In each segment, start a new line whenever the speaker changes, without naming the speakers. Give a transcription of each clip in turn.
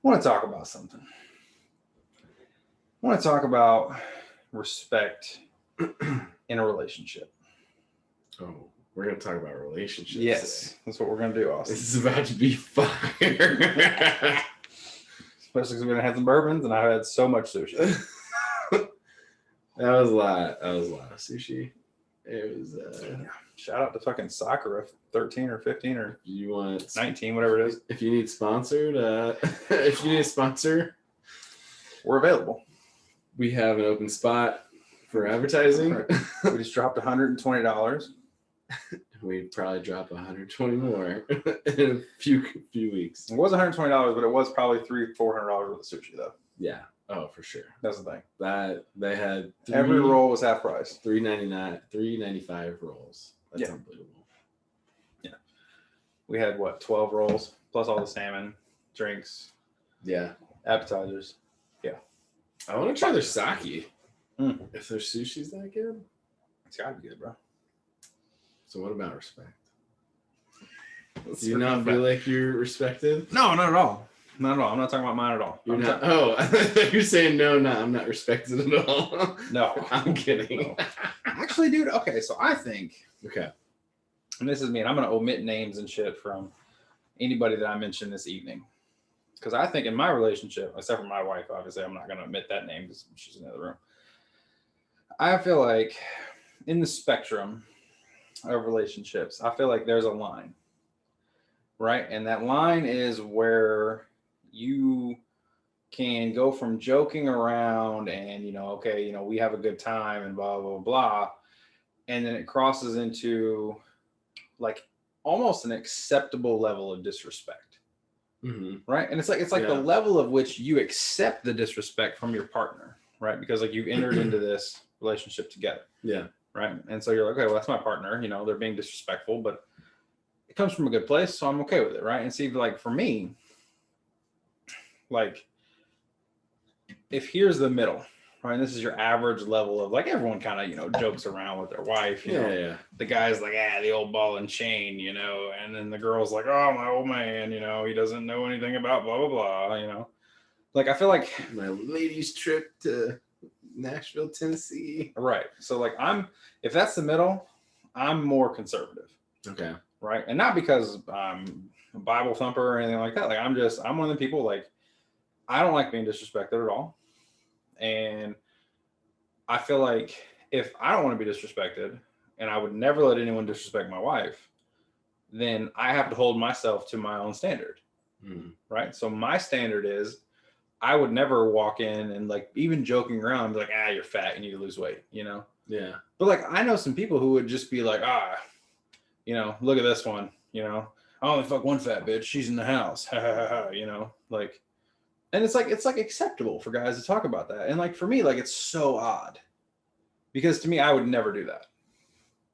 want to talk about something. I want to talk about respect in a relationship.
Oh, we're going to talk about relationships.
Yes, that's what we're going to do, Austin.
This is about to be fire.
Especially because we're going to have some bourbons, and I had so much sushi.
That was a lot. That was a lot of sushi. It was.
Shout out to fucking Sakura, 13 or 15 or
You want
19, whatever it is.
If you need sponsored, if you need a sponsor,
we're available.
We have an open spot for advertising.
Right. We just dropped $120.
We'd probably drop 120 more in a few weeks.
It was $120, but it was probably $300-400 worth of sushi, though.
Yeah. Oh, for sure.
That's the thing.
That they had
every roll was half price.
$3.95 rolls. That's unbelievable.
Yeah. We had 12 rolls plus all the salmon, drinks.
Yeah.
Appetizers. Yeah.
I want to try their sake. If their sushi's that good,
it's gotta be good, bro.
So what about respect? Do you not feel like you're respected?
No, not at all. Not at all. I'm not talking about mine at all.
You're not. You're saying no. I'm not respected at all.
No,
I'm kidding.
No. Actually, dude. Okay, so I think.
Okay.
And this is me, and I'm gonna omit names and shit from anybody that I mentioned this evening, because I think in my relationship, except for my wife, obviously, I'm not gonna omit that name because she's in the other room. I feel like in the spectrum of relationships, I feel like there's a line, right? And that line is where you can go from joking around and, we have a good time and blah, blah, blah. And then it crosses into like almost an acceptable level of disrespect.
Mm-hmm.
Right. And it's like the level of which you accept the disrespect from your partner, right? Because like you've entered into this relationship together.
Yeah.
Right. And so you're like, okay, well, that's my partner. They're being disrespectful, but it comes from a good place. So I'm okay with it. Right. And see, like for me, like if here's the middle, right? And this is your average level of like everyone kind of, jokes around with their wife. You know, the guy's like, the old ball and chain, and then the girl's like, oh, my old man, he doesn't know anything about blah, blah, blah, Like I feel like
my ladies' trip to Nashville, Tennessee.
Right. So like if that's the middle, I'm more conservative.
Okay.
Right. And not because I'm a Bible thumper or anything like that. Like I'm one of the people like I don't like being disrespected at all. And I feel like if I don't want to be disrespected and I would never let anyone disrespect my wife, then I have to hold myself to my own standard. Right. So my standard is I would never walk in and like even joking around be like, you're fat, you need to lose weight, Yeah. But like I know some people who would just be like, look at this one, I only fuck one fat bitch, she's in the house. Like, and it's like acceptable for guys to talk about that. And like for me, like it's so odd. Because to me, I would never do that.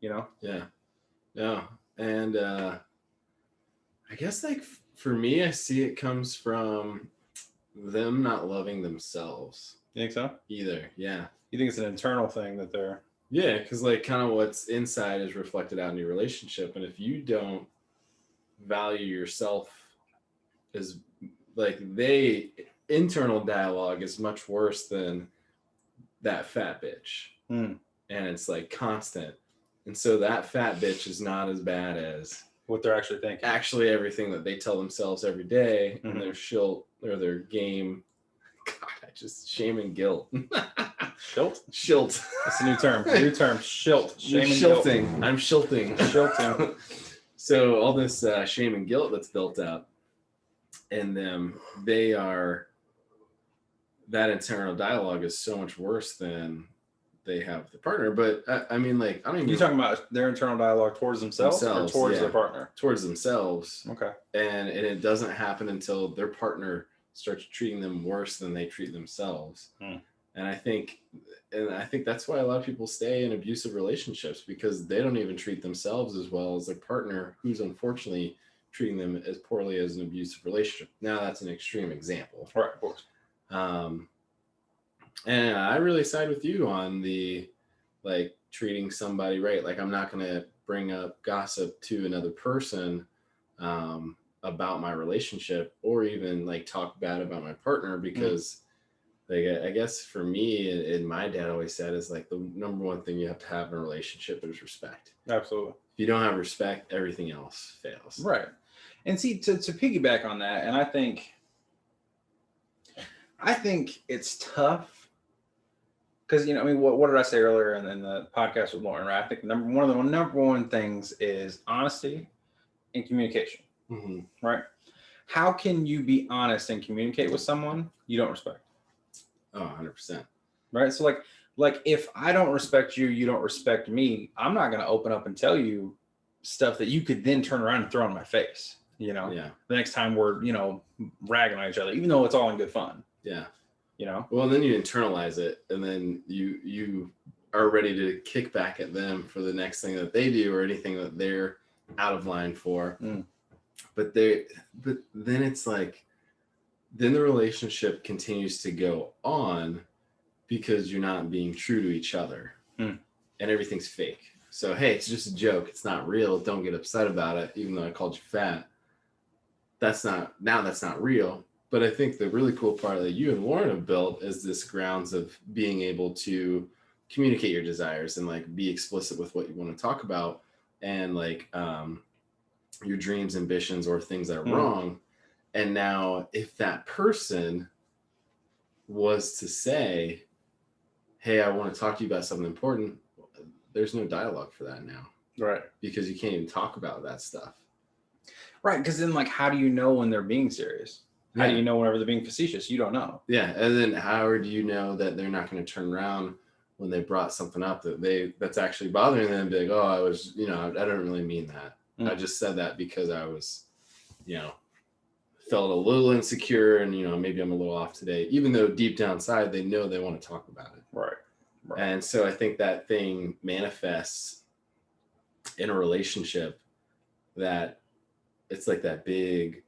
Yeah.
Yeah. And I guess like for me, I see it comes from them not loving themselves.
You think so?
Either, yeah.
You think it's an internal thing that they're...
Yeah, because like kind of what's inside is reflected out in your relationship. And if you don't value yourself as like internal dialogue is much worse than that fat bitch. And it's like constant. And so that fat bitch is not as bad as
what they're actually thinking.
Actually, everything that they tell themselves every day and their shilt or their game. God, I just shame and guilt. Shilt.
That's a new term. Shilt.
Shame and shilting. Guilt. I'm shilting.
Shilting.
So all this shame and guilt that's built up in them, that internal dialogue is so much worse than they have the partner. But I mean, like, I don't even...
You're talking about their internal dialogue towards themselves or towards their partner?
Towards themselves.
Okay.
And it doesn't happen until their partner starts treating them worse than they treat themselves. And I think that's why a lot of people stay in abusive relationships, because they don't even treat themselves as well as their partner, who's unfortunately treating them as poorly as an abusive relationship. Now that's an extreme example.
Right, of course.
And I really side with you on the like treating somebody right. Like I'm not going to bring up gossip to another person about my relationship or even like talk bad about my partner because like I guess for me and my dad always said is like the number one thing you have to have in a relationship is respect.
Absolutely.
If you don't have respect, everything else fails.
Right. And see, to piggyback on that, and I think it's tough because, you know, I mean, what did I say earlier in the podcast with Lauren, right? I think one of the number one things is honesty and communication, right? How can you be honest and communicate with someone you don't respect?
Oh, 100%.
Right. So like if I don't respect you, you don't respect me, I'm not going to open up and tell you stuff that you could then turn around and throw in my face, you know, the next time we're, you know, ragging on each other, even though it's all in good fun.
Yeah.
You know,
well, then you internalize it and then you are ready to kick back at them for the next thing that they do or anything that they're out of line for. But then it's like, then the relationship continues to go on because you're not being true to each other and everything's fake. So, hey, it's just a joke. It's not real. Don't get upset about it. Even though I called you fat, that's not real. But I think the really cool part that you and Lauren have built is this grounds of being able to communicate your desires and like be explicit with what you want to talk about and like your dreams, ambitions, or things that are wrong. And now if that person was to say, hey, I want to talk to you about something important, there's no dialogue for that now.
Right.
Because you can't even talk about that stuff.
Right. Because then like, how do you know when they're being serious? How do you know whenever they're being facetious? You don't know.
Yeah. And then how do you know that they're not going to turn around when they brought something up that's actually bothering them and be like, oh, I was, you know, I don't really mean that. I just said that because I was, you know, felt a little insecure and, you know, maybe I'm a little off today, even though deep down inside, they know they want to talk about it.
Right.
And so I think that thing manifests in a relationship that it's like that big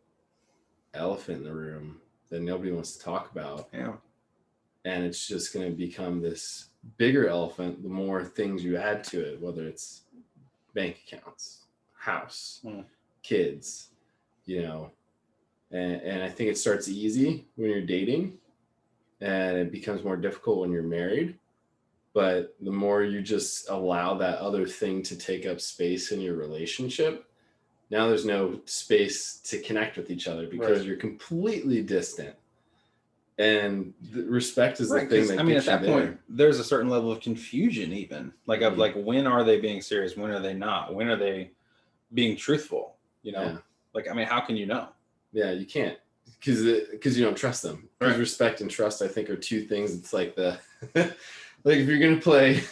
elephant in the room that nobody wants to talk about.
Yeah.
And it's just going to become this bigger elephant the more things you add to it, whether it's bank accounts, house, kids, you know, and I think it starts easy when you're dating and it becomes more difficult when you're married. But the more you just allow that other thing to take up space in your relationship, now there's no space to connect with each other because you're completely distant. And respect is the thing that gets
at that
you there.
point, there's a certain level of confusion even. Like of like, when are they being serious? When are they not? When are they being truthful? You know? Like, I mean, how can you know?
Yeah, you can't because you don't trust them. Because respect and trust, I think, are two things. It's like the like if you're gonna play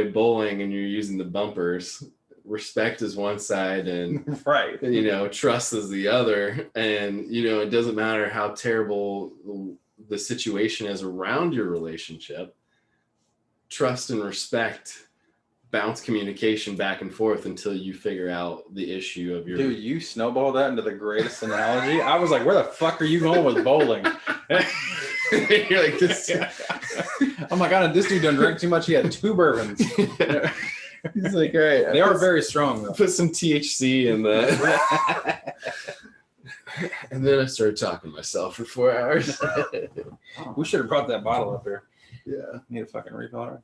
bowling and you're using the bumpers, respect is one side and you know, trust is the other. And you know, it doesn't matter how terrible the situation is around your relationship, trust and respect bounce communication back and forth until you figure out the issue of your...
Dude, you snowballed that into the greatest analogy. I was like, where the fuck are you going with bowling?
You're like, this...
Oh my God, this dude done drank too much. He had 2 bourbons.
He's like, all right.
They are very strong, though.
Put some THC in that. And then I started talking to myself for 4 hours.
We should have brought that bottle up here.
Yeah.
Need a fucking refill.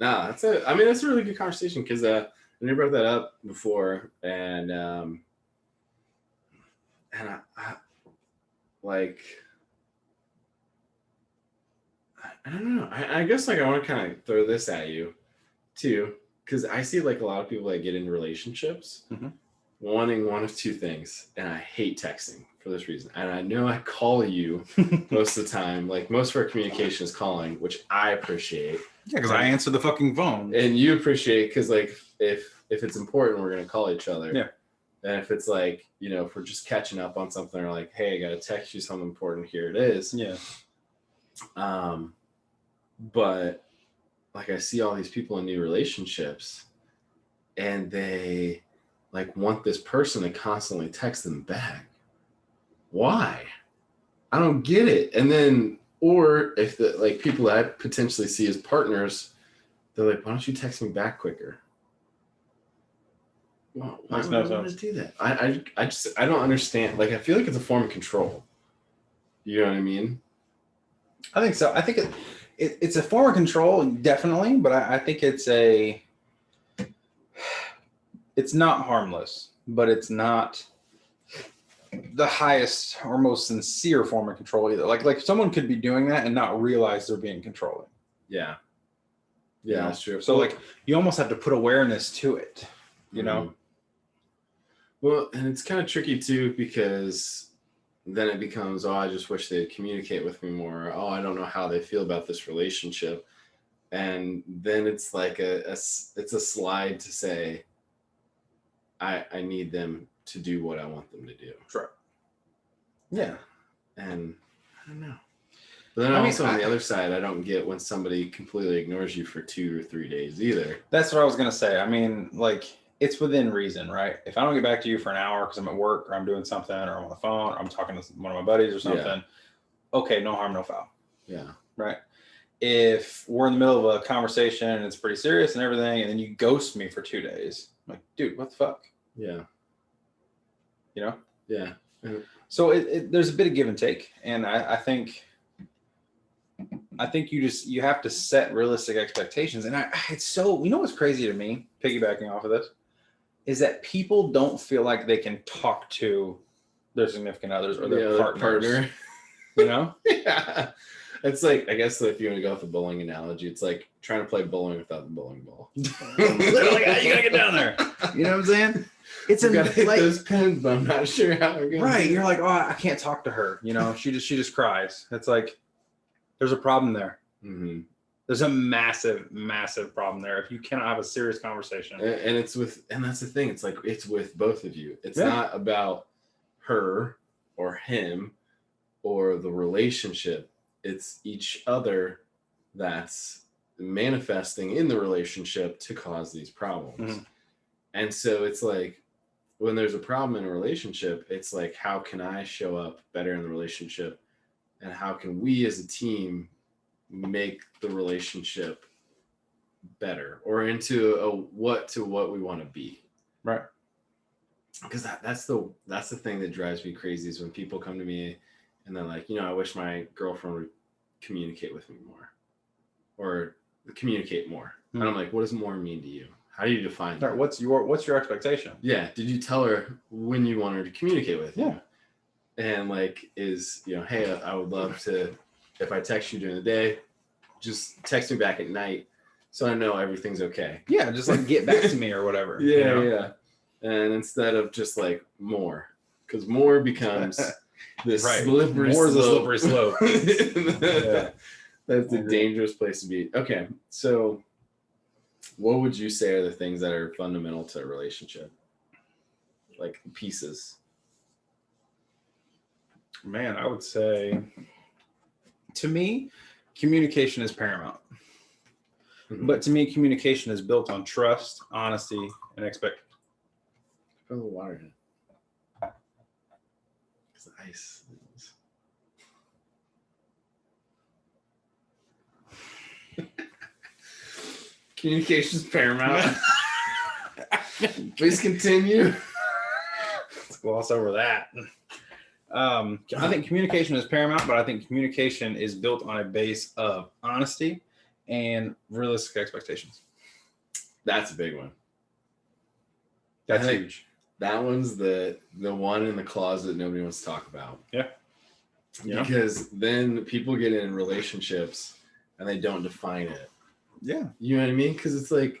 No, that's it. I mean, that's a really good conversation because when you brought that up before, and I like, I don't know. I guess like I want to kind of throw this at you too, because I see like a lot of people that get into relationships wanting one of 2 things, and I hate texting for this reason. And I know I call you most of the time. Like most of our communication is calling, which I appreciate.
Yeah, because I answer the fucking phone.
And you appreciate because like if it's important, we're gonna call each other.
Yeah.
And if it's like, you know, if we're just catching up on something or like, hey, I gotta text you something important, here it is.
Yeah.
But like I see all these people in new relationships and they like want this person to constantly text them back. Why? I don't get it. And then, or if the like people that I potentially see as partners, they're like, why don't you text me back quicker? Well, why would I want to do that? I don't understand. Like, I feel like it's a form of control. You know what I mean?
I think so. I think it's a form of control, definitely, but I think it's not harmless, but it's not the highest or most sincere form of control either. Like someone could be doing that and not realize they're being controlling.
Yeah.
You
Yeah,
know?
that's true.
So like you almost have to put awareness to it, you know?
Well, and it's kind of tricky too, because then it becomes, oh, I just wish they'd communicate with me more. Oh, I don't know how they feel about this relationship. And then it's like it's a slide to say, I need them to do what I want them to do.
Sure. Yeah.
And I don't know. But then also on the other side, I don't get when somebody completely ignores you for 2 or 3 days either.
That's what I was going to say. I mean, like, it's within reason, right? If I don't get back to you for an hour because I'm at work or I'm doing something or I'm on the phone or I'm talking to one of my buddies or something, okay, no harm, no foul.
Yeah.
Right. If we're in the middle of a conversation and it's pretty serious and everything, and then you ghost me for 2 days, I'm like, dude, what the fuck?
Yeah.
You know?
Yeah.
So there's a bit of give and take. And I think you have to set realistic expectations. And it's so, you know what's crazy to me, piggybacking off of this, is that people don't feel like they can talk to their significant others or their partner. You know?
Yeah. It's like, I guess if you want to go with the bowling analogy, it's like trying to play bowling without the bowling ball.
Literally, how you gotta get down there? You know what I'm saying?
It's gotta hit those pins, but I'm not sure how we're gonna.
Right, you're like, oh, I can't talk to her. You know, she just cries. It's like there's a problem there.
Mm-hmm.
There's a massive, massive problem there if you cannot have a serious conversation.
And that's the thing. It's like it's with both of you. It's not about her or him or the relationship. It's each other that's manifesting in the relationship to cause these problems. Mm-hmm. And so it's like when there's a problem in a relationship, it's like, how can I show up better in the relationship? And how can we as a team make the relationship better or into what we want to be?
Right.
Because that's the thing that drives me crazy is when people come to me and they're like, I wish my girlfriend would communicate with me more or communicate more. Mm-hmm. And I'm like, what does more mean to you? How do you define that?
What's your expectation?
Yeah. Did you tell her when you want her to communicate with you?
Yeah.
And like, hey, I would love to, if I text you during the day, just text me back at night so I know everything's okay.
Yeah. Just like get back to me or whatever.
Yeah. Yeah. And instead of just like more, because more becomes this slippery slope. Yeah. That's a dangerous place to be. Okay. So what would you say are the things that are fundamental to a relationship? Like pieces.
Man, I would say, to me, communication is paramount. Mm-hmm. But to me, communication is built on trust, honesty, and expectation.
Put a little water in it. It's ice. Communication is paramount. Please continue.
Let's gloss over that. I think communication is paramount, but I think communication is built on a base of honesty and realistic expectations.
That's a big one.
That's huge.
That one's the one in the closet nobody wants to talk about.
Yeah.
Because then people get in relationships and they don't define it.
Yeah.
You know what I mean? Because it's like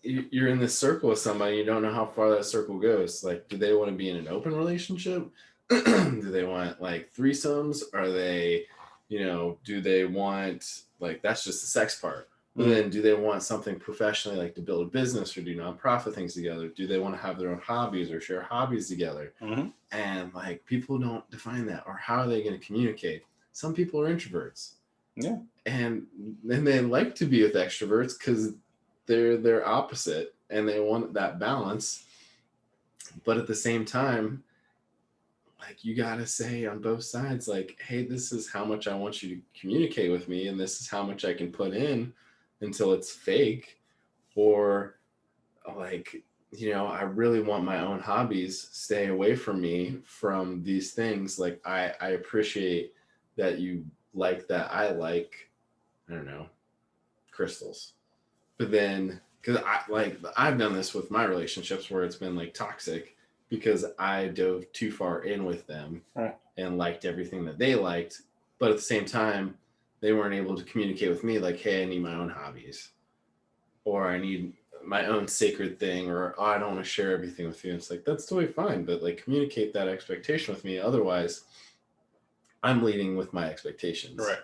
you're in this circle with somebody, you don't know how far that circle goes. Like, do they want to be in an open relationship? Do they want like threesomes? Are they, do they want like, that's just the sex part. But then do they want something professionally, like to build a business or do nonprofit things together? Do they want to have their own hobbies or share hobbies together?
Mm-hmm.
And like people don't define that. Or how are they going to communicate? Some people are introverts.
Yeah.
And then they like to be with extroverts because they're opposite and they want that balance. But at the same time, like you got to say on both sides, like, hey, this is how much I want you to communicate with me. And this is how much I can put in until it's fake, or like, I really want my own hobbies. Stay away from me from these things. Like, I appreciate that you like that. I like, I don't know, crystals. But then, because I've done this with my relationships where it's been like toxic because I dove too far in with them
Right.
and liked everything that they liked. But at the same time, they weren't able to communicate with me like, hey, I need my own hobbies, or I need my own sacred thing, or oh, I don't want to share everything with you. And it's like, that's totally fine, but like communicate that expectation with me. Otherwise, I'm leading with my expectations.
Right.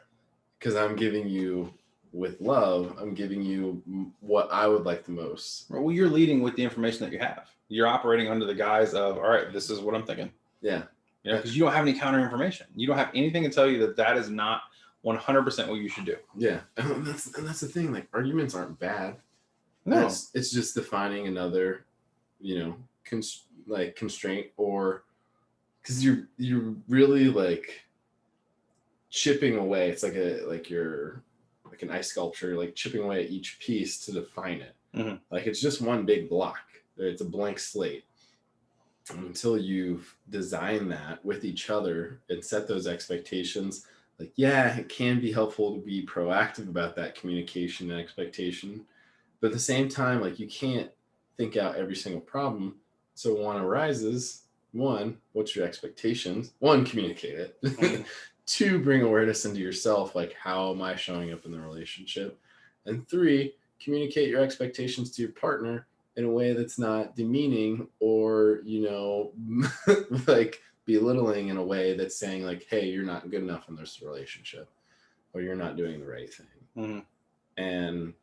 Because I'm giving you with love, I'm giving you what I would like the most.
Well, you're leading with the information that you have. You're operating under the guise of, all right, this is what I'm thinking.
Yeah.
Because you don't have any counter information. You don't have anything to tell you that is not 100% what you should do.
Yeah. And that's the thing. Like, arguments aren't bad.
No.
It's just defining another, constraint, or because you're really like chipping away. It's like you're like an ice sculpture, like chipping away at each piece to define it.
Mm-hmm.
Like, it's just one big block. It's a blank slate. Until you've designed that with each other and set those expectations, like, yeah, it can be helpful to be proactive about that communication and expectation. But at the same time, like, you can't think out every single problem. So one arises, one, what's your expectations? One, communicate it.
Mm-hmm.
Two, bring awareness into yourself, like, how am I showing up in the relationship? And three, communicate your expectations to your partner in a way that's not demeaning or, like belittling, in a way that's saying like, hey, you're not good enough in this relationship, or you're not doing the right thing.
Mm-hmm.
And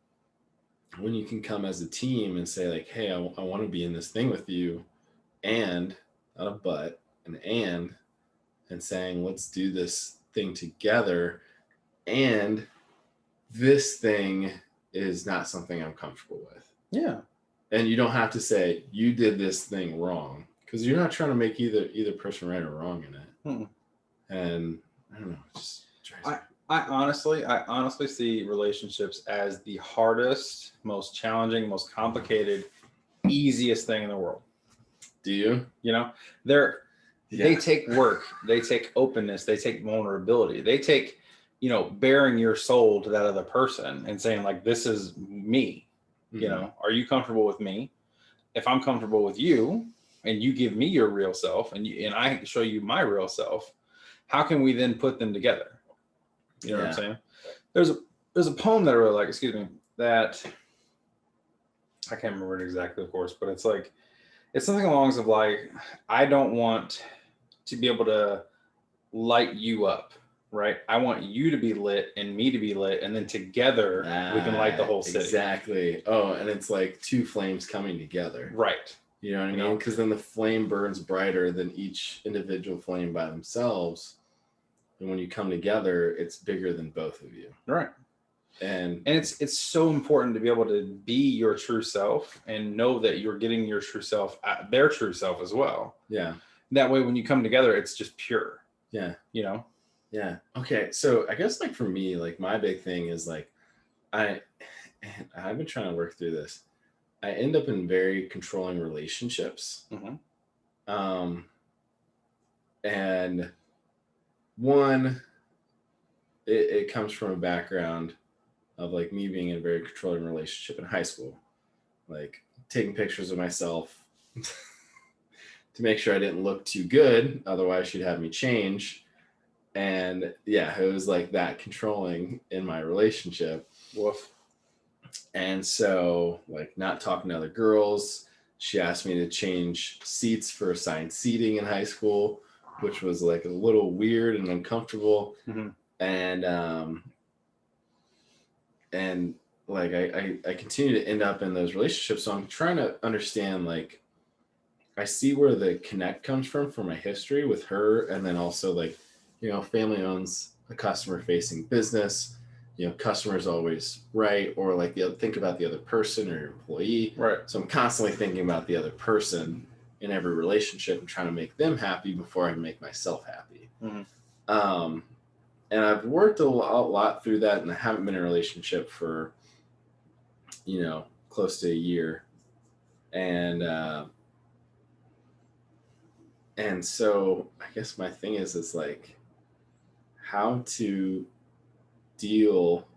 when you can come as a team and say like, hey, I want to be in this thing with you, and not a but, and saying, let's do this thing together, and this thing is not something I'm comfortable with.
Yeah.
And you don't have to say you did this thing wrong, because you're not trying to make either person right or wrong in it.
Mm-hmm.
And I don't know, it just drives me.
I honestly see relationships as the hardest, most challenging, most complicated, easiest thing in the world.
Do you?
They take work, they take openness, they take vulnerability, they take, bearing your soul to that other person and saying like, this is me.
Mm-hmm.
Are you comfortable with me? If I'm comfortable with you and you give me your real self and I show you my real self, how can we then put them together? You know what I'm saying? There's a poem that I really like, that I can't remember it exactly, of course, but it's something along the lines of like, I don't want to be able to light you up, right? I want you to be lit and me to be lit, and then together we can light the whole city.
Exactly. Oh, and it's like two flames coming together.
Right.
You know what I mean? Because then the flame burns brighter than each individual flame by themselves. And when you come together, it's bigger than both of you.
Right.
And
it's so important to be able to be your true self and know that you're getting your true self, their true self as well.
Yeah.
That way, when you come together, it's just pure.
Yeah.
Yeah.
Okay. So I guess like for me, like my big thing is like, I've been trying to work through this. I end up in very controlling relationships.
Mm-hmm.
And one, it comes from a background of like me being in a very controlling relationship in high school, like taking pictures of myself to make sure I didn't look too good. Otherwise she'd have me change. And yeah, it was like that controlling in my relationship.
Woof.
And so like not talking to other girls, she asked me to change seats for assigned seating in high school, which was like a little weird and uncomfortable.
Mm-hmm.
And like I continue to end up in those relationships. So I'm trying to understand, like, I see where the connect comes from my history with her. And then also like, family owns a customer facing business, customer's always right. Or like think about the other person or your employee.
Right.
So I'm constantly thinking about the other person in every relationship and trying to make them happy before I can make myself happy.
Mm-hmm.
And I've worked a lot through that, and I haven't been in a relationship for, close to a year. And so I guess my thing is like how to deal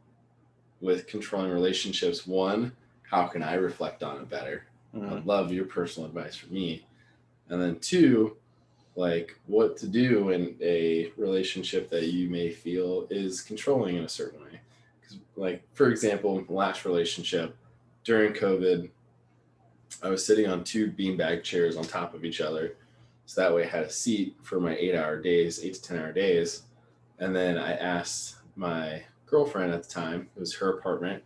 with controlling relationships. One, how can I reflect on it better? I'd love your personal advice for me. And then two, like what to do in a relationship that you may feel is controlling in a certain way. Because, like, for example, last relationship during COVID, I was sitting on 2 beanbag chairs on top of each other. So that way I had a seat for my 8-hour days, 8 to 10-hour days. And then I asked my girlfriend at the time, it was her apartment.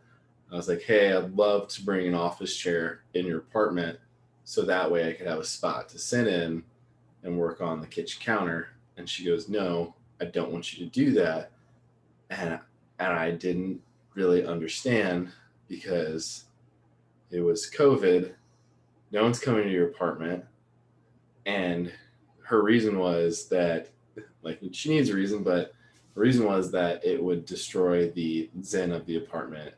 I was like, hey, I'd love to bring an office chair in your apartment so that way I could have a spot to sit in and work on the kitchen counter. And she goes, no, I don't want you to do that. And I didn't really understand because it was COVID. No one's coming to your apartment. And her reason was that, like, she needs a reason, but the reason was that it would destroy the zen of the apartment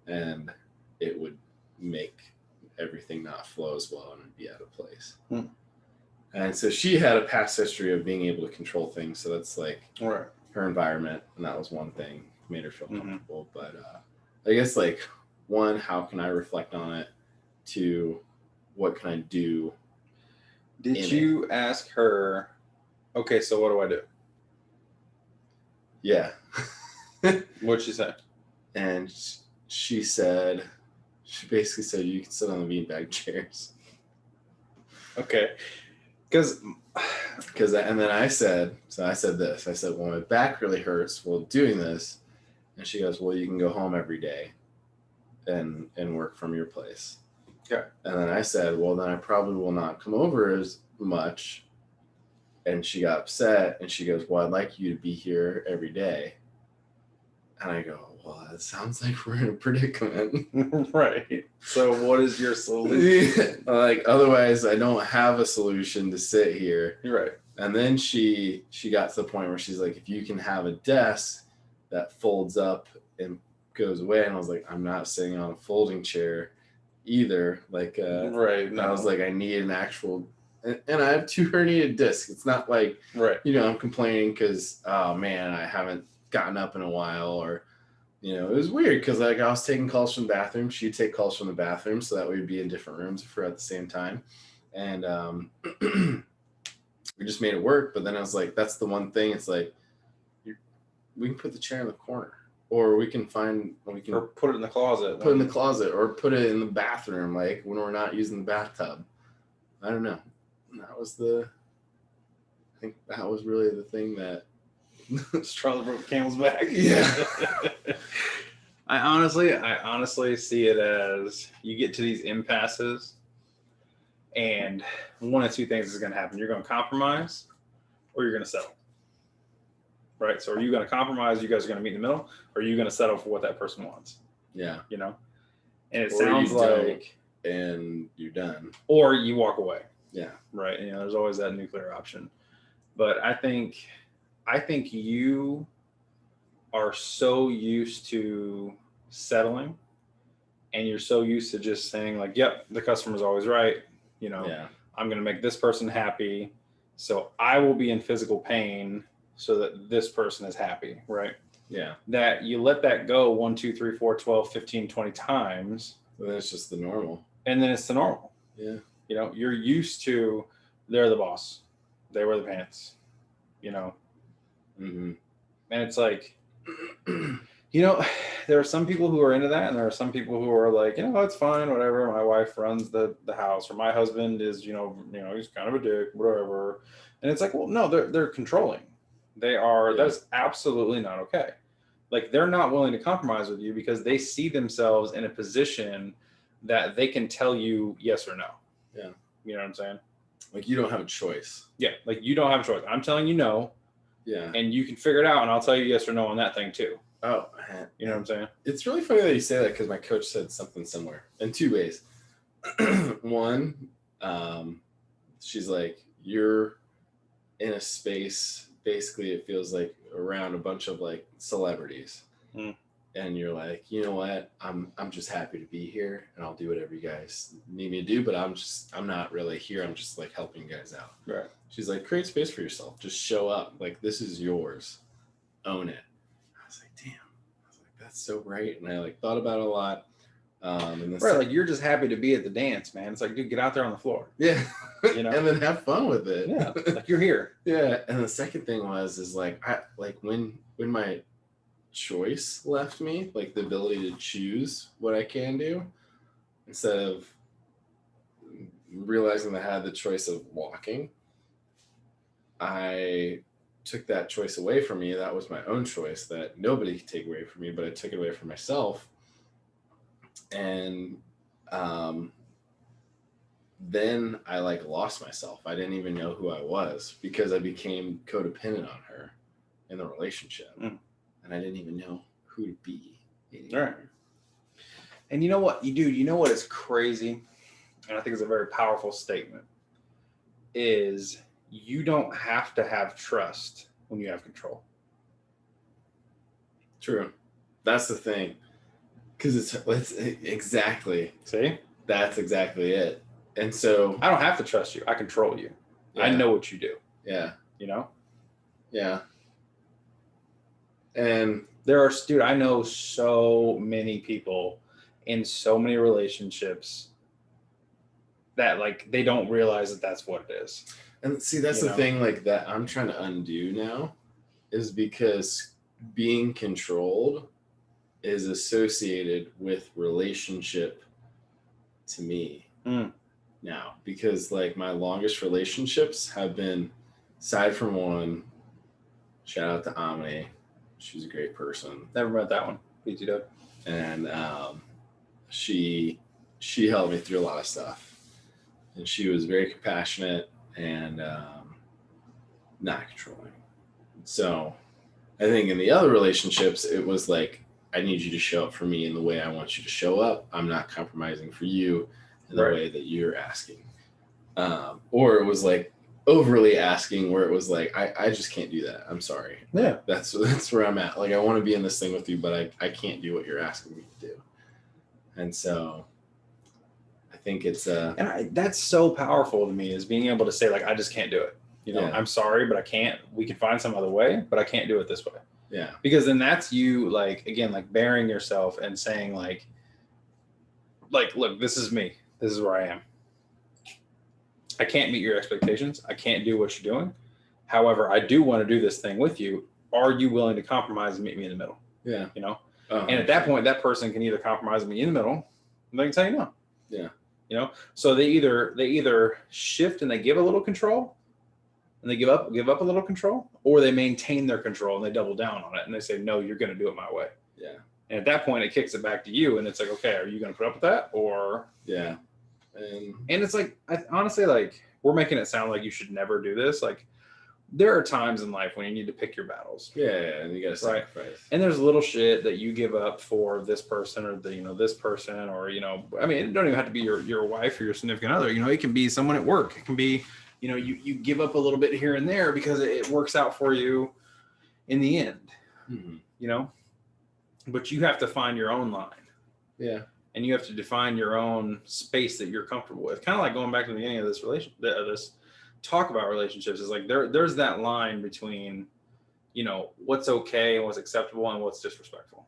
and it would make everything not flow as well and be out of place. And so she had a past history of being able to control things. So that's like her environment. And that was one thing made her feel comfortable. But I guess, like, one, how can I reflect on it? Two, what can I do?
Did you ask her, okay, so what do I do?
Yeah.
What'd she say?
And she basically said, you can sit on the beanbag chairs.
Okay.
And then I said this. I said, well, my back really hurts while doing this. And she goes, well, you can go home every day and work from your place.
Okay.
And then I said, well, then I probably will not come over as much. And she got upset and she goes, well, I'd like you to be here every day. And I go, well, that sounds like we're in a predicament.
Right. So what is your solution?
Like, otherwise I don't have a solution to sit here.
You're right.
And then she got to the point where she's like, if you can have a desk that folds up and goes away. And I was like, I'm not sitting on a folding chair either. Like,
right. No.
I was like, I need an actual, and I have 2 herniated discs. It's not like,
right.
I'm complaining because, oh man, I haven't gotten up in a while, or, it was weird because, like, I was taking calls from the bathroom. She'd take calls from the bathroom, so that we'd be in different rooms if we're at the same time. And we just made it work. But then I was like, that's the one thing. It's like, we can put the chair in the corner, or we can
or put it in the closet.
Put it in the closet, or put it in the bathroom, like when we're not using the bathtub. I don't know. I think that was really the thing that
straw that broke the camel's back.
Yeah.
I honestly see it as you get to these impasses and one of 2 things is going to happen. You're going to compromise or you're going to settle. Right? So are you going to compromise? You guys are going to meet in the middle, or are you going to settle for what that person wants?
Yeah.
And it sounds like,
and you're done.
Or you walk away.
Yeah.
Right. There's always that nuclear option. But I think you are so used to settling, and you're so used to just saying, like, yep, the customer's always right. I'm going to make this person happy, so I will be in physical pain so that this person is happy. Right.
Yeah.
That you let that go 1, 2, 3, 4, 12, 15, 20 times.
And then it's just the normal.
And then it's the normal.
Yeah.
You're used to, they're the boss. They wear the pants.
Mm-hmm.
And it's like, there are some people who are into that, and there are some people who are like, it's fine, whatever. My wife runs the house, or my husband is, he's kind of a dick, whatever. And it's like, well, no, they're controlling. They are. Yeah. That is absolutely not okay. Like, they're not willing to compromise with you because they see themselves in a position that they can tell you yes or no.
Yeah.
You know what I'm saying?
Like, you don't have a choice.
Yeah. Like, you don't have a choice. I'm telling you no.
Yeah.
And you can figure it out, and I'll tell you yes or no on that thing too.
Oh,
you know what I'm saying?
It's really funny that you say that, because my coach said something similar in 2 ways. One, she's like, you're in a space, basically it feels like, around a bunch of like celebrities. and you're like, you know what, I'm just happy to be here, and I'll do whatever you guys need me to do, but I'm not really here. I'm just like helping you guys out.
Right.
She's like, create space for yourself. Just show up. Like, this is yours. Own it. I was like, damn. I was like, that's so right. And I like thought about it a lot. And
right, like you're just happy to be at the dance, man. It's like, dude, get out there on the floor.
Yeah.
You know?
And then have fun with it.
Yeah. Like you're here.
Yeah. And the second thing is like, I like when my choice left me, like the ability to choose what I can do, instead of realizing that I had the choice of walking, I took that choice away from me. That was my own choice that nobody could take away from me, but I took it away from myself. And then I like lost myself. I didn't even know who I was because I became codependent on her in the relationship. And I didn't even know who to be anymore.
Right. And you know what, you know what is crazy? And I think it's a very powerful statement, is you don't have to have trust when you have control.
True. That's the thing. Because it's exactly.
See?
That's exactly it. And so
I don't have to trust you. I control you. Yeah. I know what you do.
Yeah.
You know?
Yeah. And
dude, I know so many people in so many relationships that like they don't realize that that's what it is.
And see, that's the thing like that I'm trying to undo now, is because being controlled is associated with relationship to me now, because like my longest relationships have been, aside from one, shout out to Amine, she's a great person.
Never met that one. BTW.
And she helped me through a lot of stuff, and she was very compassionate and not controlling. So I think in the other relationships, it was like, I need you to show up for me in the way I want you to show up. I'm not compromising for you in the way that you're asking. Or it was like overly asking, where it was like, I just can't do that. I'm sorry.
Yeah.
That's where I'm at. Like, I want to be in this thing with you, but I can't do what you're asking me to do. And so I think it's
that's so powerful to me, is being able to say like, I just can't do it. You know, I'm sorry, but I can't. We can find some other way, but I can't do it this way.
Yeah.
Because then that's you, like, again, like bearing yourself and saying like, look, this is me. This is where I am. I can't meet your expectations. I can't do what you're doing. However, I do want to do this thing with you. Are you willing to compromise and meet me in the middle?
Yeah.
You know? And at that point, that person can either compromise and meet in the middle, and they can tell you no.
Yeah.
You know? So they either shift and they give a little control, and they give up a little control, or they maintain their control and they double down on it and they say, no, you're going to do it my way.
Yeah.
And at that point, it kicks it back to you, and it's like, okay, are you going to put up with that? Or
yeah.
And it's like, honestly, like, we're making it sound like you should never do this. Like, there are times in life when you need to pick your battles.
Yeah, and you got to sacrifice.
Right? And there's little shit that you give up for this person, or this person, or I mean, it don't even have to be your wife or your significant other. It can be someone at work. It can be, you give up a little bit here and there because it works out for you in the end.
Mm-hmm.
But you have to find your own line.
Yeah.
And you have to define your own space that you're comfortable with. Kind of like going back to the beginning of this this talk about relationships, is like there's that line between, what's okay and what's acceptable and what's disrespectful.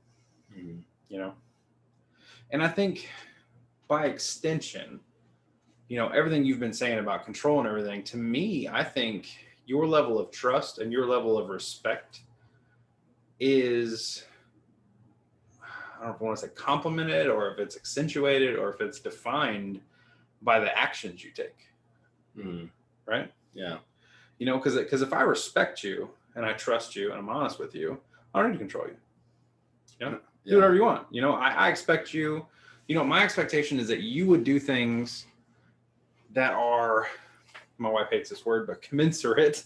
Mm-hmm.
And I think by extension, everything you've been saying about control and everything, to me, I think your level of trust and your level of respect is, I don't know if I want to say complimented, or if it's accentuated, or if it's defined by the actions you take.
Mm-hmm.
Right?
Yeah.
Because if I respect you and I trust you and I'm honest with you, I don't need to control you. Do whatever you want. I expect you, my expectation is that you would do things that are, my wife hates this word, but commensurate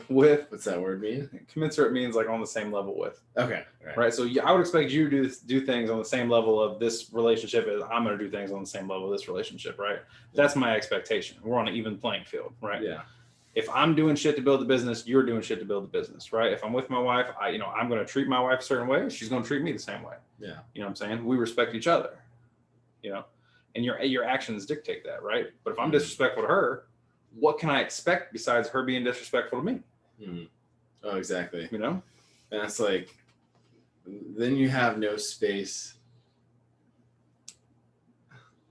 with.
What's that word mean?
Commensurate means like on the same level with.
Okay.
Right. So I would expect you to do things on the same level of this relationship as I'm going to do things on the same level of this relationship. Right. That's my expectation. We're on an even playing field. Right.
Yeah.
if I'm doing shit to build the business, you're doing shit to build the business, right? If I'm with my wife, I'm going to treat my wife a certain way. She's going to treat me the same way.
Yeah.
You know what I'm saying? We respect each other, and your actions dictate that, right? But if I'm disrespectful to her, what can I expect besides her being disrespectful to me?
Mm-hmm. Oh, exactly.
And
that's like, then you have no space.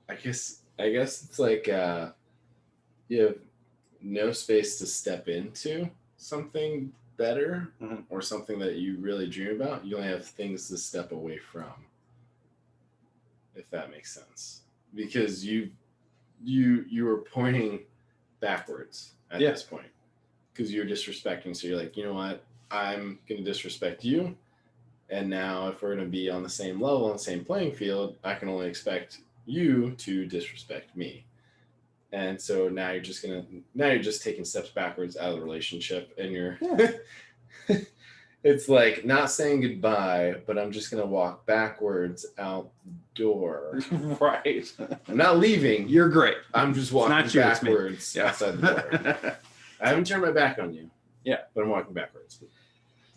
I guess it's like you have no space to step into something better or something that you really dream about. You only have things to step away from, if that makes sense, because you were pointing backwards at this point because you're disrespecting. So you're like, you know what, I'm gonna disrespect you, and now if we're gonna be on the same level, on the same playing field, I can only expect you to disrespect me. And so now you're just taking steps backwards out of the relationship, and you're it's like not saying goodbye, but I'm just gonna walk backwards out the door.
Right.
I'm not leaving.
You're great.
I'm just walking backwards outside the door. I haven't turned my back on you.
Yeah.
But I'm walking backwards.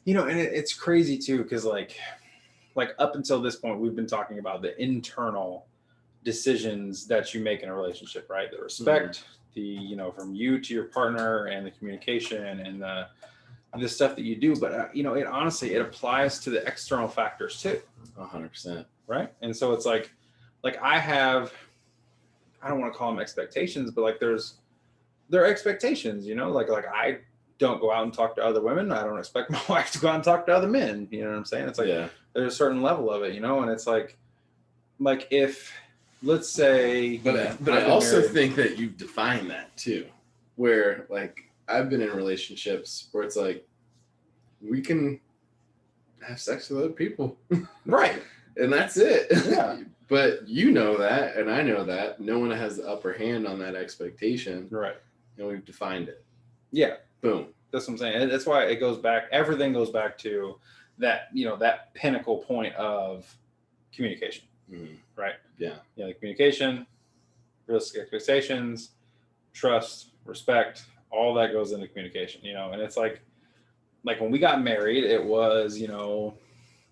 And it's crazy too, because like up until this point, we've been talking about the internal decisions that you make in a relationship, right? The respect, the from you to your partner, and the communication, and the stuff that you do. But it honestly, it applies to the external factors too.
100%.
Right. And so it's like I don't want to call them expectations, but like there are expectations, like I don't go out and talk to other women. I don't expect my wife to go out and talk to other men. You know what I'm saying? It's like there's a certain level of it, and it's like if, let's say,
but I also think that you've defined that too, where like I've been in relationships where it's like we can have sex with other people,
right?
And that's it.
Yeah.
But you know that, and I know that no one has the upper hand on that expectation,
right?
And we've defined it.
Yeah.
Boom.
That's what I'm saying. That's why it goes back. Everything goes back to that. That pinnacle point of communication. Right.
Yeah.
Like communication, realistic expectations, trust, respect, all that goes into communication, and it's like when we got married, it was,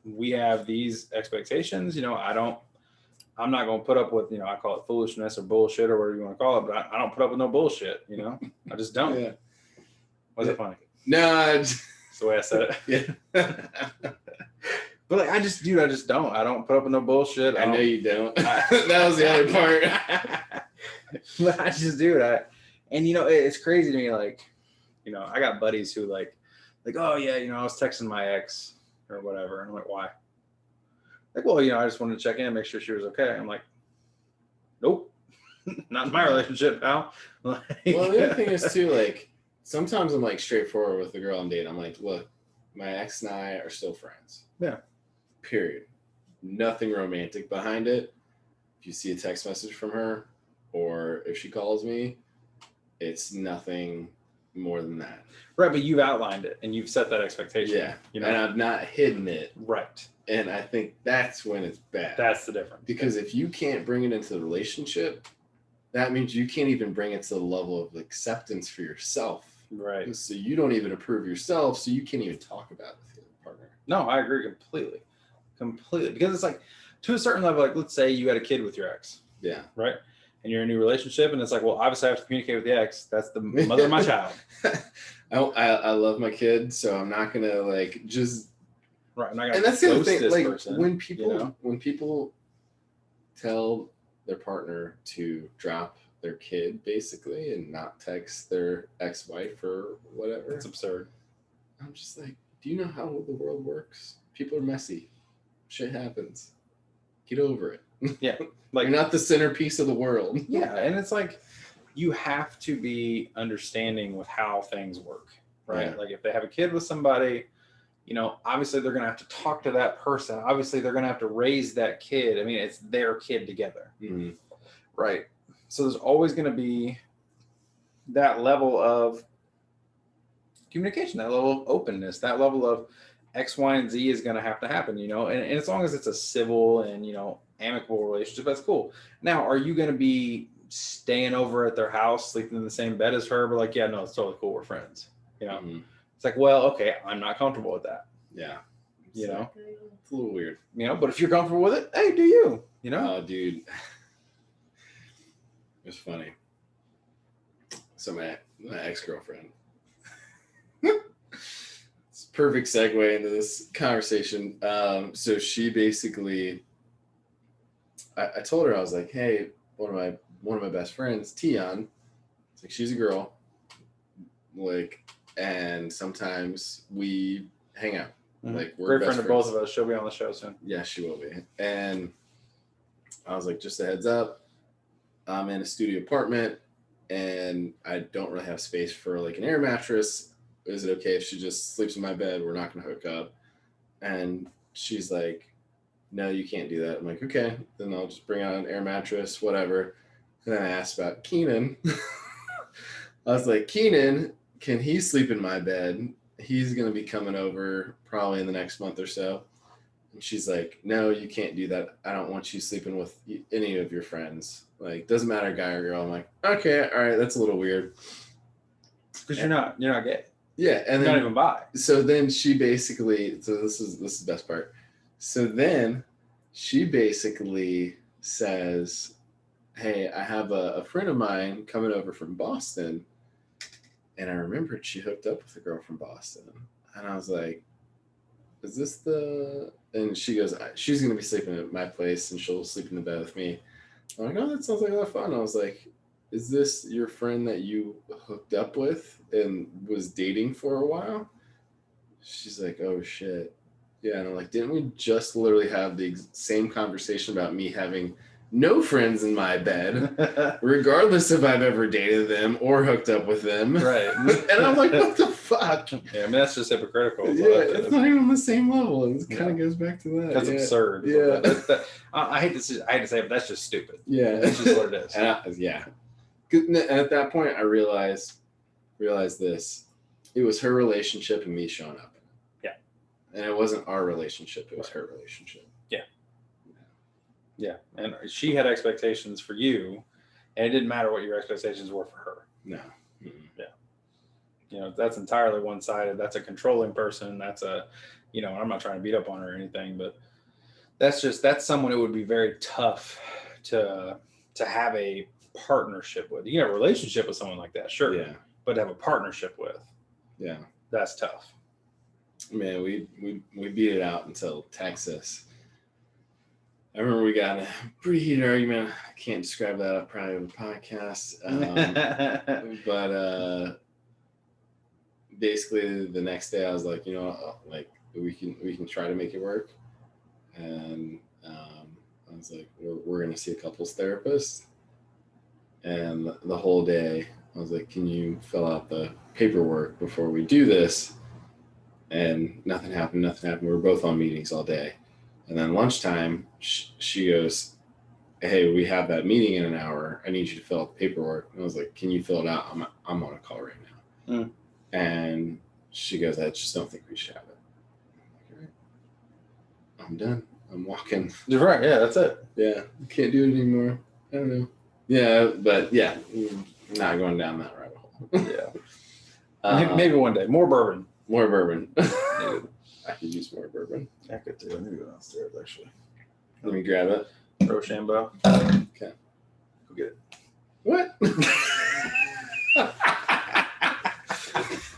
we have these expectations, I'm not going to put up with, I call it foolishness or bullshit or whatever you want to call it, but I don't put up with no bullshit, I just don't.
Yeah.
Was it funny?
No,
that's the way I said it.
Yeah.
But I just don't. I don't put up with no bullshit.
I know you don't. That was the other part.
But I just do it. And it's crazy to me. Like, I got buddies who like, oh yeah, I was texting my ex or whatever. And I'm like, why? Like, well, I just wanted to check in, make sure she was okay. I'm like, nope, not in my relationship, pal.
Well, the other thing is too, like, sometimes I'm like straightforward with the girl I'm dating. I'm like, look, my ex and I are still friends.
Yeah.
Period. Nothing romantic behind it. If you see a text message from her or if she calls me, it's nothing more than that.
Right, but you've outlined it and you've set that expectation.
Yeah. And I've not hidden it.
Right.
And I think that's when it's bad.
That's the difference.
Because if you can't bring it into the relationship, that means you can't even bring it to the level of acceptance for yourself.
Right.
So you don't even approve yourself, so you can't even talk about it with the other partner.
No, I agree completely. Because it's like, to a certain level, like let's say you had a kid with your ex.
Yeah.
Right. And you're in a new relationship, and it's like, well, obviously I have to communicate with the ex. That's the mother of my child.
I love my kid, so I'm not gonna like just.
Right. I'm not gonna.
And that's the other thing. Like
person,
when people tell their partner to drop their kid basically and not text their ex-wife or whatever,
it's absurd.
I'm just like, do you know how the world works? People are messy. Shit happens. Get over it.
Yeah. Like,
you're not the centerpiece of the world.
Yeah. And it's like, you have to be understanding with how things work, right?
Yeah.
Like if they have a kid with somebody, obviously they're going to have to talk to that person. Obviously they're going to have to raise that kid. I mean, it's their kid together.
Mm-hmm.
Right. So there's always going to be that level of communication, that level of openness, that level of X, Y, and Z is going to have to happen, and as long as it's a civil and, amicable relationship, that's cool. Now, are you going to be staying over at their house, sleeping in the same bed as her, but like, yeah, no, it's totally cool. We're friends. You know, it's like, well, okay, I'm not comfortable with that.
Yeah.
You know,
it's a little weird.
You know, but if you're comfortable with it, hey, do you? You know?
Oh, dude. It's funny. So my ex-girlfriend. It's a perfect segue into this conversation. So she basically, I told her, I was like, hey, one of my best friends, Tion, it's like, she's a girl, like, and sometimes we hang out. Like, we're
great friend of both of us. She'll be on the show soon.
Yeah, she will be. And I was like, just a heads up, I'm in a studio apartment and I don't really have space for like an air mattress. Is it okay if she just sleeps in my bed? We're not going to hook up. And she's like, no, you can't do that. I'm like, okay, then I'll just bring out an air mattress, whatever. And then I asked about Keenan. I was like, Keenan, can he sleep in my bed? He's going to be coming over probably in the next month or so. And she's like, no, you can't do that. I don't want you sleeping with any of your friends. Like, doesn't matter, guy or girl. I'm like, okay, all right, that's a little weird.
Because you're not gay.
Yeah, and
you're not even bi.
So then she basically, so this is the best part. So then she basically says, hey, I have a friend of mine coming over from Boston. And I remembered she hooked up with a girl from Boston. And I was like, is this the... And she goes, she's going to be sleeping at my place and she'll sleep in the bed with me. I'm like, oh, that sounds like a lot of fun. I was like, is this your friend that you hooked up with and was dating for a while? She's like, oh, shit. Yeah, and I'm like, didn't we just literally have the same conversation about me having no friends in my bed, regardless if I've ever dated them or hooked up with them?
Right.
And I'm like, what the fuck?
Yeah, I mean, that's just hypocritical.
Yeah, it's not even on the same level. It kind of goes back to that.
That's absurd.
Yeah.
I hate to say it, but that's just stupid.
Yeah.
That's just what it is.
And at that point, I realized this. It was her relationship and me showing up.
Yeah.
And it wasn't our relationship. It was her relationship.
Yeah. Yeah. And she had expectations for you, and it didn't matter what your expectations were for her.
No.
Mm-hmm. Yeah. You know, that's entirely one-sided. That's a controlling person. That's I'm not trying to beat up on her or anything, but that's someone it would be very tough to have a partnership with. You can have a relationship with someone like that, sure.
Yeah.
But to have a partnership with,
yeah,
that's tough.
Man, we beat it out until Texas. I remember we got in a pretty heated argument. I can't describe that up probably on the podcast. But basically the next day I was like, like we can try to make it work. And I was like, we're going to see a couples therapist. And the whole day I was like, can you fill out the paperwork before we do this? And nothing happened. We were both on meetings all day. And then lunchtime, she goes, hey, we have that meeting in an hour. I need you to fill out the paperwork. And I was like, can you fill it out? I'm on a call right now. Mm. And she goes, I just don't think we should have it. I'm like, all right. I'm done. I'm walking.
You're right. Yeah, that's it.
Yeah. Can't do it anymore. I don't know. Yeah, but yeah, not going down that rabbit hole.
Yeah. Maybe one day. More bourbon.
More bourbon. I could use more bourbon.
I could too. I need to go downstairs, actually.
Let me grab it.
Rochambeau.
Okay.
Go get it.
What?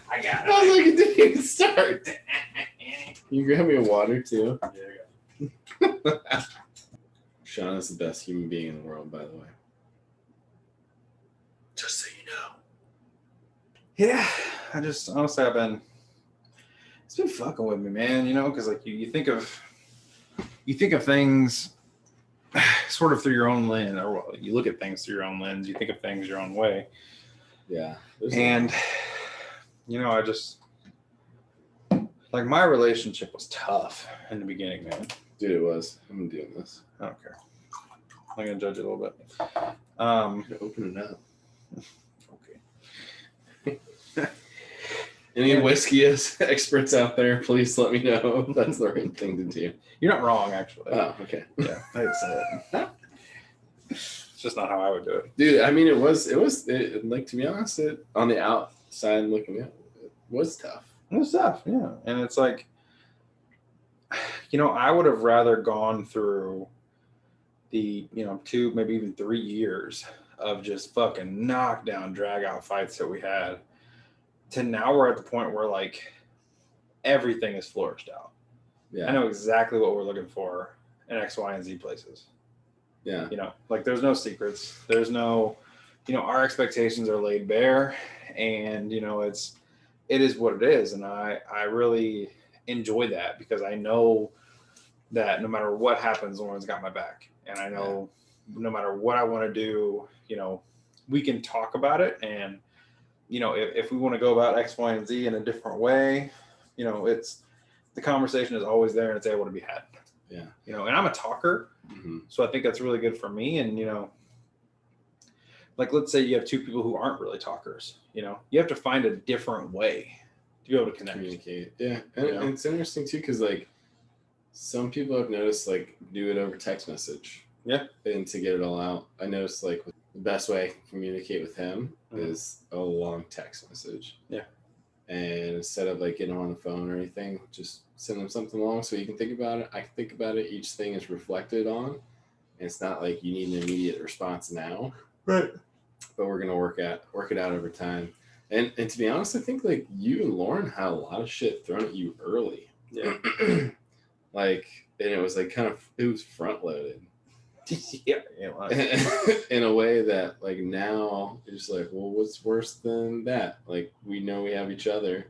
I got it.
I was like, it didn't even start. You grab me a water, too?
Yeah, I got it.
Shawn is the best human being in the world, by the way. Just so you know.
Yeah. Honestly, it's been fucking with me, man, because like you think of things sort of through your own lens, or you look at things through your own lens, you think of things your own way.
Yeah.
And I just like my relationship was tough in the beginning, man.
Dude, it was. I'm doing this.
I don't care. I'm gonna judge it a little bit.
Open it up.
Okay.
Any whiskey experts out there, please let me know if that's the right thing to do.
You're not wrong, actually.
Oh, okay.
Yeah, I didn't say it. just not how I would do it.
Dude, I mean, it was like, to be honest, on the outside looking in, it was tough.
It was tough, yeah. And it's like, I would have rather gone through the, 2, maybe even 3 years of just fucking knockdown, drag out fights that we had, to now we're at the point where like everything is flourished out.
Yeah.
I know exactly what we're looking for in X, Y, and Z places.
Yeah.
Like there's no secrets. There's no, our expectations are laid bare, and it is what it is. And I really enjoy that, because I know that no matter what happens, Lauren's got my back. And I know no matter what I want to do, we can talk about it. And, if we want to go about X, Y, and Z in a different way, it's, the conversation is always there and it's able to be had.
Yeah.
And I'm a talker.
Mm-hmm.
So I think that's really good for me. And, like, let's say you have 2 people who aren't really talkers, you have to find a different way to be able to connect.
Communicate. Yeah. And it's interesting too, because like some people I've noticed like do it over text message.
Yeah.
And to get it all out. I noticed like the best way to communicate with him is a long text message.
Yeah.
And instead of like getting on the phone or anything, just send them something long so you can think about it. I can think about it. Each thing is reflected on. And it's not like you need an immediate response now.
Right.
But we're gonna work it out over time. And to be honest, I think like you and Lauren had a lot of shit thrown at you early.
Yeah.
Like, and it was like it was front loaded.
Yeah.
In a way that like now you're just like, well, what's worse than that? Like, we know we have each other.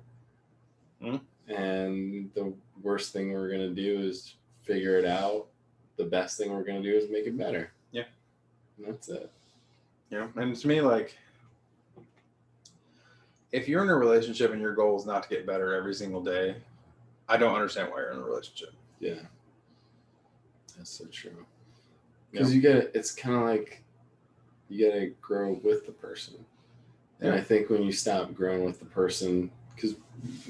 And the worst thing we're gonna do is figure it out. The best thing we're gonna do is make it better.
Yeah.
And that's it.
Yeah. And to me, like, if you're in a relationship and your goal is not to get better every single day, I don't understand why you're in a relationship.
Yeah. That's so true. Because it's kind of like you got to grow with the person. And I think when you stop growing with the person, because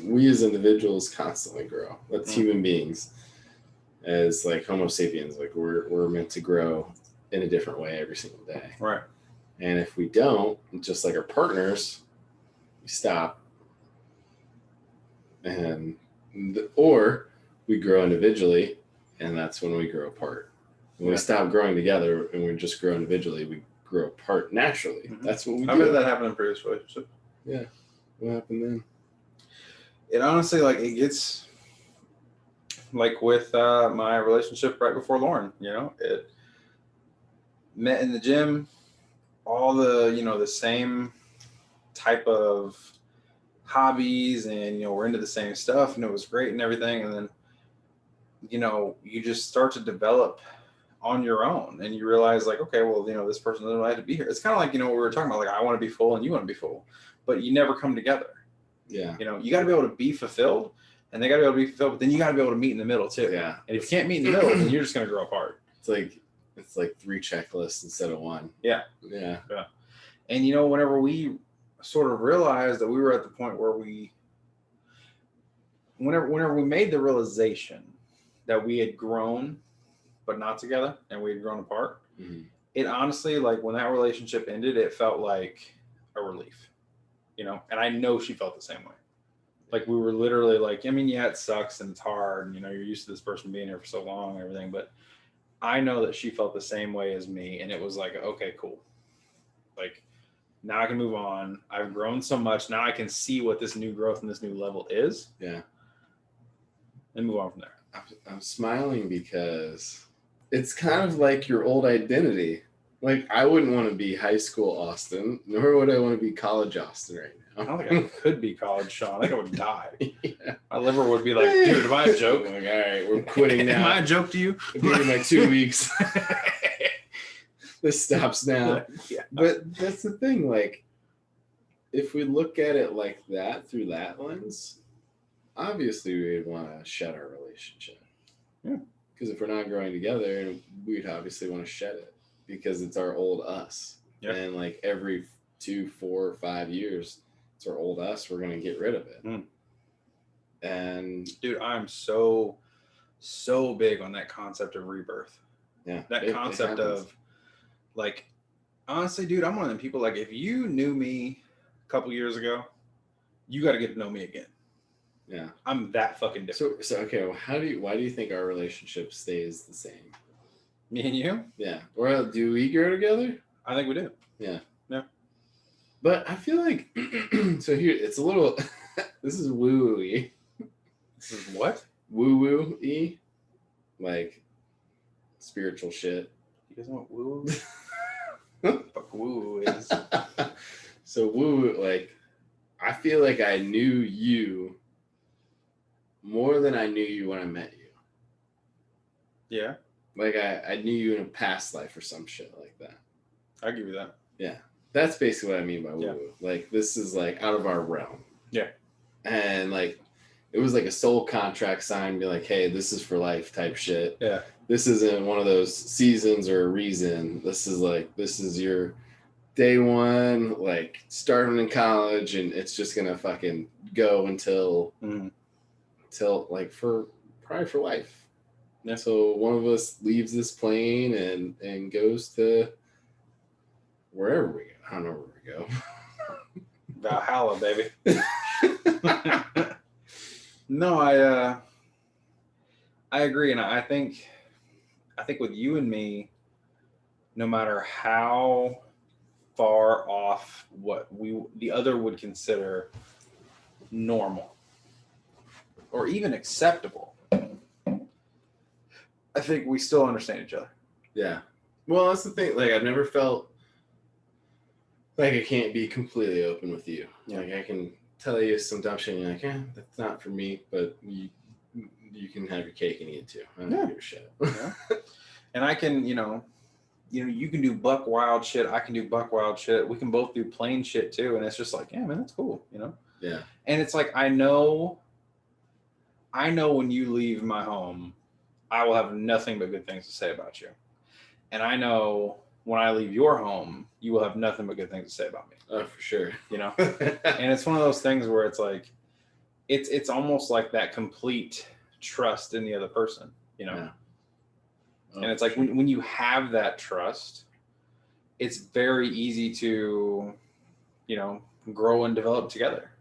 we as individuals constantly grow. That's human beings. As like Homo sapiens, like we're meant to grow in a different way every single day.
Right.
And if we don't, just like our partners, we stop. Or we grow individually, and that's when we grow apart. When we stop growing together and we just grow individually, we grow apart naturally. Mm-hmm. That's what we do.
I bet that happened in previous relationships.
Yeah. What happened then?
It honestly, like, it gets like with my relationship right before Lauren, it met in the gym, all the, the same type of hobbies, and, we're into the same stuff, and it was great and everything. And then, you just start to develop on your own, and you realize like, okay, well, this person doesn't have to be here. It's kind of like, what we were talking about, like, I want to be full and you want to be full, but you never come together.
Yeah.
You got to be able to be fulfilled, and they got to be able to be fulfilled, but then you got to be able to meet in the middle too.
Yeah.
And if you can't meet in the middle, then you're just going to grow apart.
It's like 3 checklists instead of 1.
Yeah.
Yeah.
Yeah. And whenever we sort of realized that we were at the point where whenever we made the realization that we had grown, but not together, and we had grown apart, it honestly, like, when that relationship ended, it felt like a relief, and I know she felt the same way. Like, we were literally like, I mean, yeah, it sucks and it's hard, and, you're used to this person being here for so long and everything, but I know that she felt the same way as me. And it was like, okay, cool. Like, now I can move on. I've grown so much. Now I can see what this new growth and this new level is.
Yeah.
And move on from there.
I'm smiling because it's kind of like your old identity. Like, I wouldn't want to be high school Austin, nor would I want to be college Austin right now.
I don't think I could be college Shawn. I think I would die. Yeah. My liver would be like, dude, am I a joke?
I'm like, all right, we're quitting now.
Am I a joke to you?
Give me my 2 weeks. This stops now. Yeah. But that's the thing. Like, if we look at it like that, through that lens, obviously we would want to shed our relationship.
Yeah.
Because if we're not growing together, we'd obviously want to shed it because it's our old us. Yeah. And like every 2, 4, or 5 years, it's our old us. We're going to get rid of it. And
dude, I'm so big on that concept of rebirth.
Yeah.
That concept of like, Honestly, dude, I'm one of them people, like, if you knew me a couple years ago, you got to get to know me again.
Yeah.
I'm that fucking different.
So okay, well, why do you think our relationship stays the same?
Me and you?
Yeah. Or do we grow together?
I think we do.
Yeah.
Yeah.
But I feel like so here it's a little this is woo-woo-y.
This is what?
Woo-woo-y. Like spiritual shit.
You guys know what woo? Fuck woo is.
So woo, like I feel like I knew you more than I knew you when I met you.
Yeah.
Like I knew you in a past life or some shit like that.
I'll give you that.
Yeah. That's basically what I mean by woo.
Yeah.
Like this is like out of our realm.
Yeah.
And like it was like a soul contract signed, be like, hey, this is for life type shit.
Yeah.
This isn't one of those seasons or a reason. This is your day one, like starting in college, and it's just gonna fucking go until like probably for life.
Yeah.
So one of us leaves this plane and goes to wherever we go. I don't know where we go.
Valhalla, baby. No, I agree, and I think with you and me, no matter how far off what the other would consider normal or even acceptable, I think we still understand each other.
Yeah. Well, that's the thing. Like I've never felt like I can't be completely open with you.
Yeah.
Like I can tell you some dumb shit and you're like, that's not for me, but you can have your cake and eat it too. I don't give a shit.
Yeah. And I can, you can do buck wild shit. I can do buck wild shit. We can both do plain shit too. And it's just like, yeah, man, that's cool.
Yeah.
And it's like, I know when you leave my home, I will have nothing but good things to say about you. And I know when I leave your home, you will have nothing but good things to say about me.
Oh, for sure.
And it's one of those things where it's like, it's almost like that complete trust in the other person,
Yeah.
And it's like when you have that trust, it's very easy to, grow and develop together.